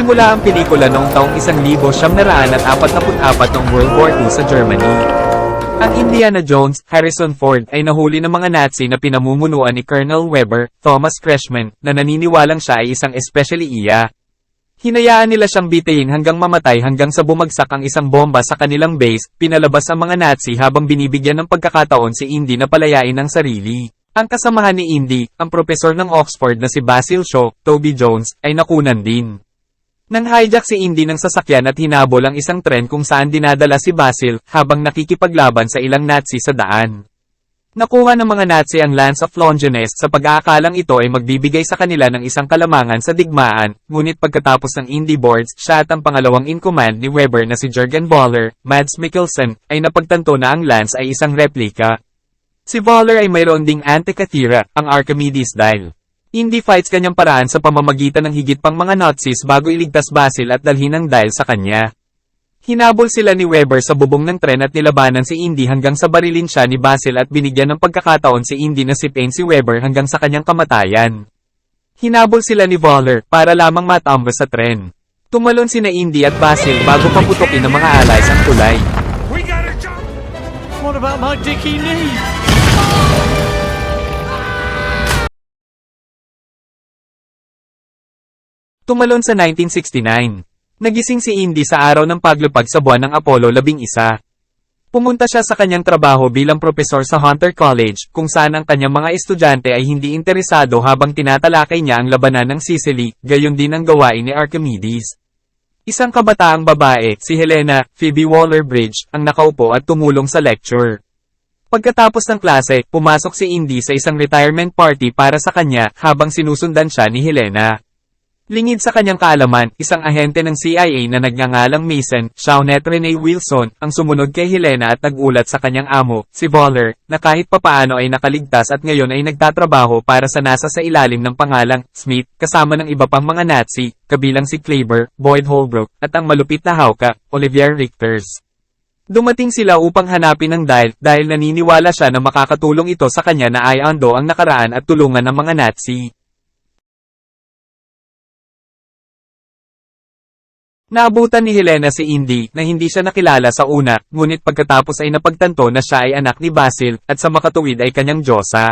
Nagsimula ang pelikula noong taong 1944 noong World War II sa Germany. Ang Indiana Jones, Harrison Ford ay nahuli ng mga Nazi na pinamumunuan ni Colonel Weber, Thomas Kretschmann, na naniniwalang siya ay isang especially iya. Hinayaan nila siyang bitayin hanggang mamatay hanggang sa bumagsak ang isang bomba sa kanilang base, pinalabas ang mga Nazi habang binibigyan ng pagkakataon si Indy na palayain ang sarili. Ang kasamahan ni Indy, ang propesor ng Oxford na si Basil Shaw, Toby Jones, ay nakunan din. Nang hijack si Indy ng sasakyan at hinabol ang isang tren kung saan dinadala si Basil habang nakikipaglaban sa ilang Nazi sa daan. Nakuha ng mga Nazi ang Lance of Longinus sa pag-aakalang ito ay magbibigay sa kanila ng isang kalamangan sa digmaan, ngunit pagkatapos ng Indy boards, siya at ang pangalawang in command ni Weber na si Jürgen Voller, Mads Mikkelsen, ay napagtanto na ang Lance ay isang replika. Si Voller ay mayroon ding anti-cathera, ang Archimedes dial. Indy fights kanyang paraan sa pamamagitan ng higit pang mga Nazis bago iligtas Basil at dalhin ang dial sa kanya. Hinabol sila ni Weber sa bubong ng tren at nilabanan si Indy hanggang sa barilin siya ni Basil at binigyan ng pagkakataon si Indy na sipin si Weber hanggang sa kanyang kamatayan. Hinabol sila ni Voller para lamang matambas sa tren. Tumalon sina Indy at Basil bago paputukin ng mga allies ang tulay. What about my dicky knee? Tumalon sa 1969. Nagising si Indy sa araw ng paglupag sa buwan ng Apollo 11. Pumunta siya sa kanyang trabaho bilang propesor sa Hunter College, kung saan ang kanyang mga estudyante ay hindi interesado habang tinatalakay niya ang labanan ng Sicily, gayon din ang gawain ni Archimedes. Isang kabataang babae, si Helena, Phoebe Waller-Bridge, ang nakaupo at tumulong sa lecture. Pagkatapos ng klase, pumasok si Indy sa isang retirement party para sa kanya habang sinusundan siya ni Helena. Lingid sa kanyang kaalaman, isang ahente ng CIA na nagngangalang Mason, Shawnette Renee Wilson, ang sumunod kay Helena at nagulat sa kanyang amo, si Voller, na kahit papaano ay nakaligtas at ngayon ay nagtatrabaho para sa NASA sa ilalim ng pangalang Smith, kasama ng iba pang mga Nazi, kabilang si Kleber, Boyd Holbrook, at ang malupit na hawka, Olivier Richters. Dumating sila upang hanapin ang dial dahil naniniwala siya na makakatulong ito sa kanya na i-undo ang nakaraan at tulungan ng mga Nazi. Naabutan ni Helena si Indy na hindi siya nakilala sa una, ngunit pagkatapos ay napagtanto na siya ay anak ni Basil at sa makatuwid ay kanyang Diyosa.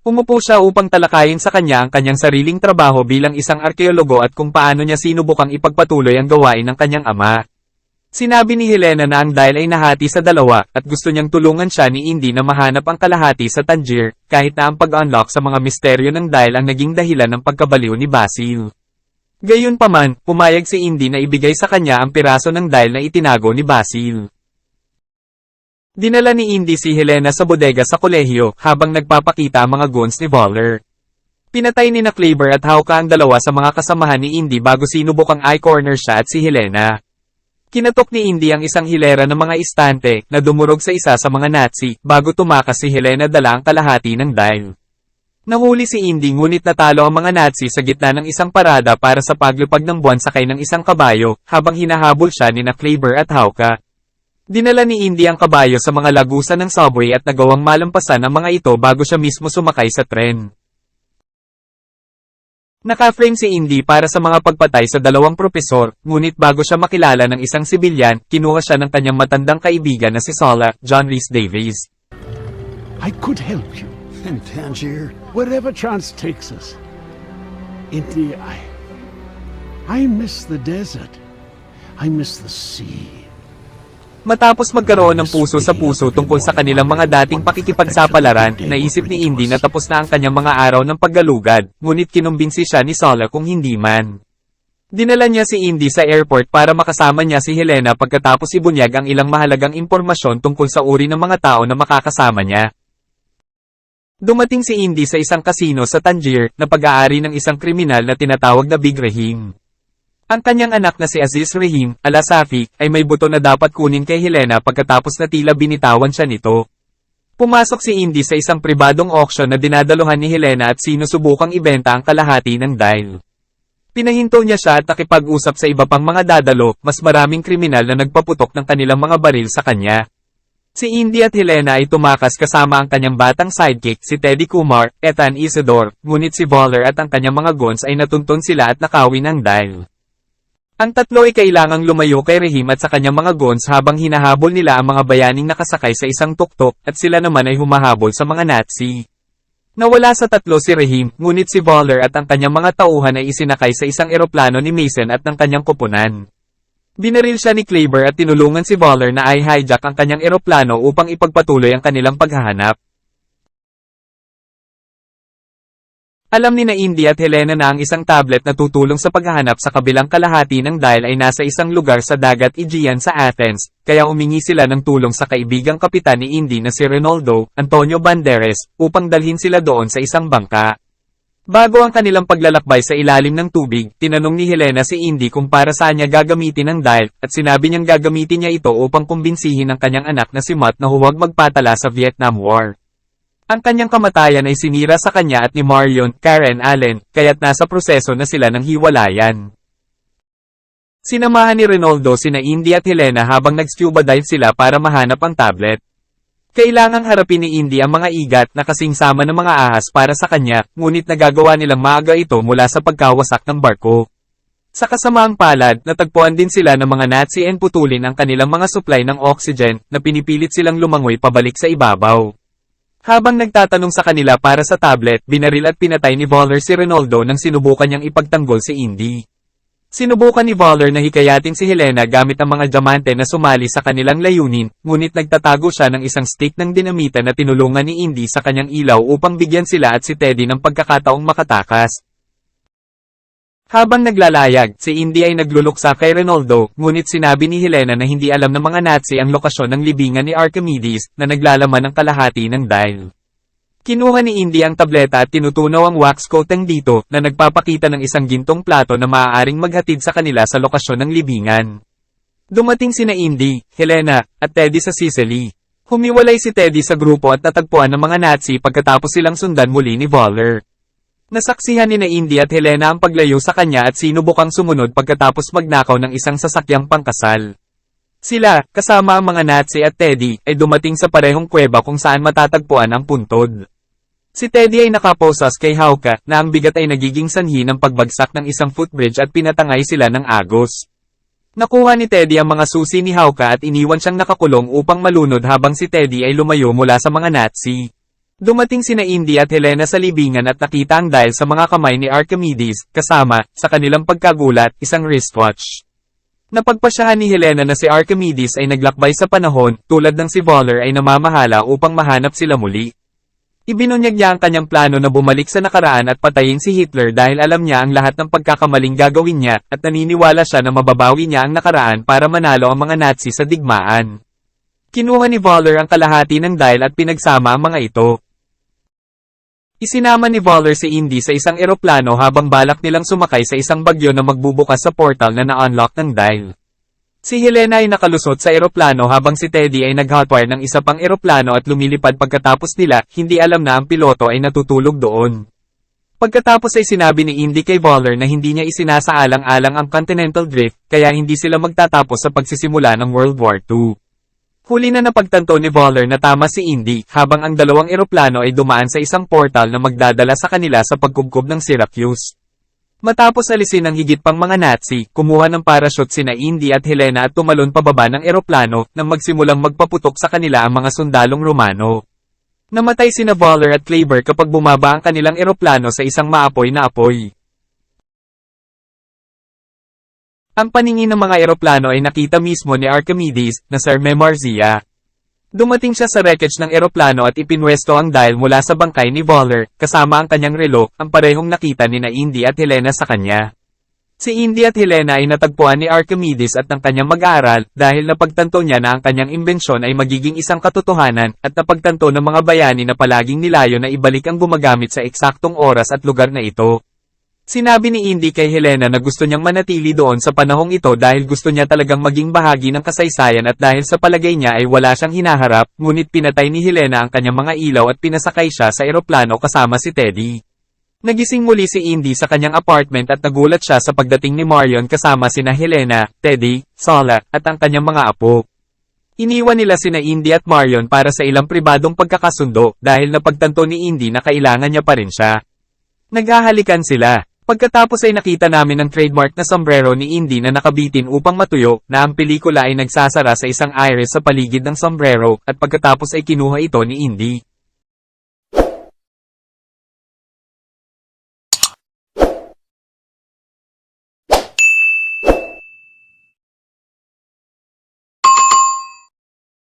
Umupo siya upang talakayin sa kanya ang kanyang sariling trabaho bilang isang arkeologo at kung paano niya sinubukang ipagpatuloy ang gawain ng kanyang ama. Sinabi ni Helena na ang dial ay nahati sa dalawa at gusto niyang tulungan siya ni Indy na mahanap ang kalahati sa Tangier, kahit na ang pag-unlock sa mga misteryo ng dial ang naging dahilan ng pagkabaliw ni Basil. Gayunpaman, pumayag si Indy na ibigay sa kanya ang piraso ng dial na itinago ni Basil. Dinala ni Indy si Helena sa bodega sa kolehiyo habang nagpapakita ang mga goons ni Voller. Pinatay ni na Kleber at hawka ang dalawa sa mga kasamahan ni Indy bago sinubukang eye-corner siya at si Helena. Kinatok ni Indy ang isang hilera ng mga istante na dumurog sa isa sa mga Nazi bago tumakas si Helena dala ang kalahati ng dial. Nahuli si Indy ngunit natalo ang mga Nazi sa gitna ng isang parada para sa paglupag ng buwan sakay ng isang kabayo, habang hinahabol siya ni na Kleber at Hawka. Dinala ni Indy ang kabayo sa mga lagusan ng subway at nagawang malampasan ang mga ito bago siya mismo sumakay sa tren. Naka-frame si Indy para sa mga pagpatay sa dalawang propesor, ngunit bago siya makilala ng isang sibilyan, kinuha siya ng kanyang matandang kaibigan na si Sola, John Rhys Davies. I could help you. In Tangier? Wherever chance takes us. Indy, I miss the desert. I miss the sea. Matapos magkaroon ng puso sa puso tungkol sa kanilang mga dating pakikipagsapalaran, naisip ni Indy na tapos na ang kanyang mga araw ng paggalugad, ngunit kinumbinsi siya ni Sola kung hindi man. Dinala niya si Indy sa airport para makasama niya si Helena pagkatapos ibunyag ang ilang mahalagang impormasyon tungkol sa uri ng mga tao na makakasama niya. Dumating si Indy sa isang kasino sa Tangier na pag-aari ng isang kriminal na tinatawag na Big Rahim. Ang kanyang anak na si Aziz Rahim, Al-Asafi, ay may buto na dapat kunin kay Helena pagkatapos na tila binitawan siya nito. Pumasok si Indy sa isang pribadong auction na dinadaluhan ni Helena at sinusubukang ibenta ang kalahati ng dial. Pinahinto niya siya at nakipag-usap sa iba pang mga dadalo, mas maraming kriminal na nagpaputok ng kanilang mga baril sa kanya. Si Indy at Helena ay tumakas kasama ang kanyang batang sidekick si Teddy Kumar, Ethan Isidore, ngunit si Voller at ang kanyang mga goons ay natuntun sila at nakawin ang dial. Ang tatlo ay kailangang lumayo kay Rahim at sa kanyang mga goons habang hinahabol nila ang mga bayaning nakasakay sa isang tuktok at sila naman ay humahabol sa mga Nazi. Nawala sa tatlo si Rahim, ngunit si Voller at ang kanyang mga tauhan ay isinakay sa isang eroplano ni Mason at ng kanyang koponan. Binaril siya ni Kleber at tinulungan si Voller na ay hijack ang kanyang eroplano upang ipagpatuloy ang kanilang paghahanap. Alam ni na Indy at Helena na ang isang tablet na tutulong sa paghahanap sa kabilang kalahati ng dial ay nasa isang lugar sa dagat Aegean sa Athens, kaya umingi sila ng tulong sa kaibigang kapitan ni Indy na si Ronaldo, Antonio Banderas, upang dalhin sila doon sa isang bangka. Bago ang kanilang paglalakbay sa ilalim ng tubig, tinanong ni Helena si Indy kung para saan niya gagamitin ang dial, at sinabi niyang gagamitin niya ito upang kumbinsihin ang kanyang anak na si Matt na huwag magpatala sa Vietnam War. Ang kanyang kamatayan ay sinira sa kanya at ni Marion, Karen Allen, kaya't nasa proseso na sila ng hiwalayan. Sinamahan ni Ronaldo sina Indy at Helena habang nag-scuba dive sila para mahanap ang tablet. Kailangang harapin ni Indy ang mga igat na kasing sama ng mga ahas para sa kanya, ngunit nagagawa nilang maaga ito mula sa pagkawasak ng barko. Sa kasamaang palad, natagpuan din sila ng mga Nazi and putulin ang kanilang mga supply ng oxygen na pinipilit silang lumangoy pabalik sa ibabaw. Habang nagtatanong sa kanila para sa tablet, binaril at pinatay ni Voller si Ronaldo nang sinubukan niyang ipagtanggol si Indy. Sinubukan ni Voller na hikayatin si Helena gamit ang mga diamante na sumali sa kanilang layunin, ngunit nagtatago siya ng isang stick ng dinamita na tinulungan ni Indy sa kanyang ilaw upang bigyan sila at si Teddy ng pagkakataong makatakas. Habang naglalayag, si Indy ay nagluluksa kay Ronaldo, ngunit sinabi ni Helena na hindi alam ng mga Nazi ang lokasyon ng libingan ni Archimedes, na naglalaman ng kalahati ng dial. Kinuha ni Indy ang tableta at tinutunaw ang wax coating dito, na nagpapakita ng isang gintong plato na maaaring maghatid sa kanila sa lokasyon ng libingan. Dumating sina Indy, Helena, at Teddy sa Sicily. Humiwalay si Teddy sa grupo at natagpuan ng mga Nazi pagkatapos silang sundan muli ni Voller. Nasaksihan ni na Indy at Helena ang paglayo sa kanya at sinubukang sumunod pagkatapos magnakaw ng isang sasakyang pangkasal. Sila, kasama ang mga Nazi at Teddy, ay dumating sa parehong kuweba kung saan matatagpuan ang puntod. Si Teddy ay nakaposas kay Hauka, na ang bigat ay nagiging sanhi ng pagbagsak ng isang footbridge at pinatangay sila ng agos. Nakuha ni Teddy ang mga susi ni Hauka at iniwan siyang nakakulong upang malunod habang si Teddy ay lumayo mula sa mga Nazi. Dumating sina Indy at Helena sa libingan at nakita ang dial sa mga kamay ni Archimedes, kasama, sa kanilang pagkagulat, isang wristwatch. Napagpasyahan ni Helena na si Archimedes ay naglakbay sa panahon, tulad ng si Voller ay namamahala upang mahanap sila muli. Ibinunyag niya ang kanyang plano na bumalik sa nakaraan at patayin si Hitler dahil alam niya ang lahat ng pagkakamaling gagawin niya, at naniniwala siya na mababawi niya ang nakaraan para manalo ang mga Nazi sa digmaan. Kinuha ni Voller ang kalahati ng dial at pinagsama ang mga ito. Isinama ni Voller si Indy sa isang eroplano habang balak nilang sumakay sa isang bagyo na magbubukas sa portal na na-unlock ng dial. Si Helena ay nakalusot sa eroplano habang si Teddy ay nag-hotwire ng isa pang eroplano at lumilipad pagkatapos nila, hindi alam na ang piloto ay natutulog doon. Pagkatapos ay sinabi ni Indy kay Voller na hindi niya isinasaalang-alang ang Continental Drift, kaya hindi sila magtatapos sa pagsisimula ng World War II. Huli na napagtanto ni Voller na tama si Indy, habang ang dalawang eroplano ay dumaan sa isang portal na magdadala sa kanila sa pagkubkob ng Syracuse. Matapos alisin ang higit pang mga Nazi, kumuha ng parachute sina Indy at Helena at tumalon pababa ng eroplano, nang magsimulang magpaputok sa kanila ang mga sundalong Romano. Namatay sina Voller at Kleber kapag bumaba ang kanilang eroplano sa isang maapoy na apoy. Ang paningin ng mga eroplano ay nakita mismo ni Archimedes, na Sir Memarzia. Dumating siya sa wreckage ng eroplano at ipinwesto ang dial mula sa bangkay ni Voller, kasama ang kanyang relo, ang parehong nakita ni na Indy at Helena sa kanya. Si Indy at Helena ay natagpuan ni Archimedes at ng kanyang mag-aaral, dahil napagtanto niya na ang kanyang imbensyon ay magiging isang katotohanan, at napagtanto ng mga bayani na palaging nilayo na ibalik ang gumagamit sa eksaktong oras at lugar na ito. Sinabi ni Indy kay Helena na gusto niyang manatili doon sa panahong ito dahil gusto niya talagang maging bahagi ng kasaysayan at dahil sa palagay niya ay wala siyang hinaharap, ngunit pinatay ni Helena ang kanyang mga ilaw at pinasakay siya sa eroplano kasama si Teddy. Nagising muli si Indy sa kanyang apartment at nagulat siya sa pagdating ni Marion kasama sina Helena, Teddy, Sala, at ang kanyang mga apo. Iniwan nila sina Indy at Marion para sa ilang pribadong pagkakasundo dahil napagtanto ni Indy na kailangan niya pa rin siya. Naghahalikan sila. Pagkatapos ay nakita namin ang trademark na sombrero ni Indy na nakabitin upang matuyo, na ang pelikula ay nagsasara sa isang iris sa paligid ng sombrero, at pagkatapos ay kinuha ito ni Indy.